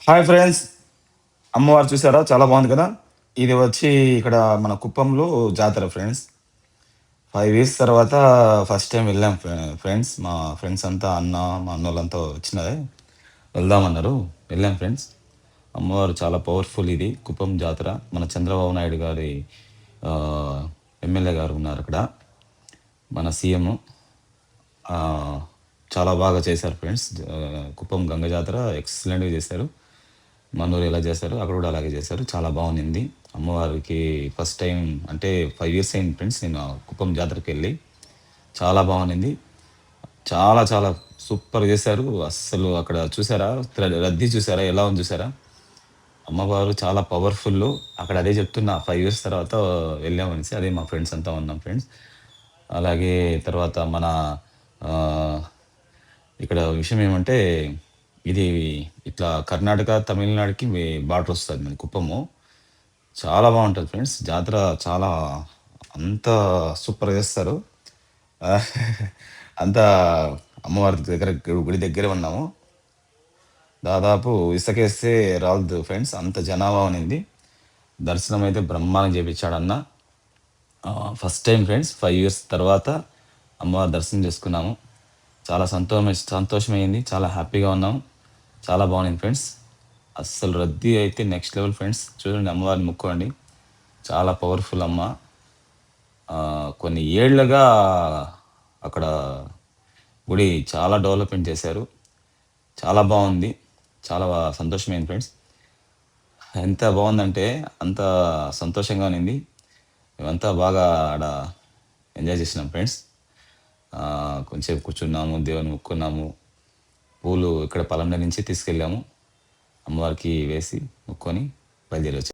Hi friends! అమ్మవారు చూసారా? చాలా బాగుంది కదా! ఇది వచ్చి ఇక్కడ మన కుప్పంలో జాతర ఫ్రెండ్స్. 5 ఇయర్స్ తర్వాత ఫస్ట్ టైమ్ వెళ్ళాం ఫ్రెండ్స్. మా ఫ్రెండ్స్ అంతా మా అన్నోళ్ళంతా వచ్చినదే వెళ్దామన్నారు. వెళ్ళాం ఫ్రెండ్స్. అమ్మవారు చాలా పవర్‌ఫుల్ ఇది కుప్పం జాతర. మన చంద్రబాబు నాయుడు గారి ఆహ్, ఎమ్మెల్యే గారు ఉన్నారక్కడ. మన సీఎం ఆహ్, చాలా బాగా చేశారు ఫ్రెండ్స్. కుప్పం గంగ జాతర ఎక్సలెంట్‌గా చేశారు. మనూరు ఎలా చేశారో అక్కడ కూడా అలాగే చేశారు. చాలా బాగుండింది. అమ్మవారికి ఫస్ట్ టైం అంటే 5 ఇయర్స్ అయింది ఫ్రెండ్స్ నేను ఆ కుప్పం జాతరకెళ్ళి. చాలా బాగుండింది. చాలా చాలా సూపర్‌గా చేశారు. అస్సలు అక్కడ చూసారా? రద్దీ చూసారా? ఎలా ఉంది చూసారా? అమ్మవారు చాలా పవర్‌ఫుల్లు. అక్కడ అదే చెప్తున్నా 5 ఇయర్స్ తర్వాత వెళ్ళామనేసి. అదే మా ఫ్రెండ్స్ అంతా ఉన్నాం ఫ్రెండ్స్. అలాగే తర్వాత మన ఆహ్, ఇక్కడ విషయం ఏమంటే ఇది ఇట్లా కర్ణాటక, తమిళనాడుకి బార్డర్ వస్తది మనది కుప్పము. చాలా బావుంటది ఫ్రెండ్స్. జాతర చాలా అంత సూపర్‌గా చేస్తారు. ఆహ్, అంతా అమ్మవారి దగ్గర గుడి దగ్గరే ఉన్నాము. దాదాపు ఇసకేస్తే రాలదు ఫ్రెండ్స్. అంత జనాభా ఉన్నింది. దర్శనం అయితే బ్రహ్మాండంగా చేపిచ్చాడన్న. ఫస్ట్ టైమ్ ఫ్రెండ్స్ 5 ఇయర్స్ తర్వాత అమ్మవారి దర్శనం చేసుకున్నాము. చాలా సంతోషమైంది. చాలా హ్యాపీగా ఉన్నాం. చాలా బాగుంది ఫ్రెండ్స్. అస్సలు రద్దీ అయితే నెక్స్ట్ లెవెల్ ఫ్రెండ్స్. చూడండి అమ్మవారిని మొక్కోండి. చాలా పవర్‌ఫుల్ అమ్మ. కొన్ని ఏళ్లుగా అక్కడ గుడి చాలా డెవలప్‌మెంట్ చేశారు. చాలా బావుంది. చాలా సంతోషమైంది ఫ్రెండ్స్. ఎంత బావుందంటే అంత సంతోషంగా ఉన్నింది. మేమంతా బాగా ఆడ ఎంజాయ్ చేసినాం ఫ్రెండ్స్. కొంచెంసేపు కూర్చున్నాము, దేవుని మొక్కుకున్నాము. పూలు ఇక్కడ పలంనేరు నుంచి తీసుకెళ్ళాము. అమ్మవారికి వేసి మొక్కొని బయలుదేరి వచ్చాము.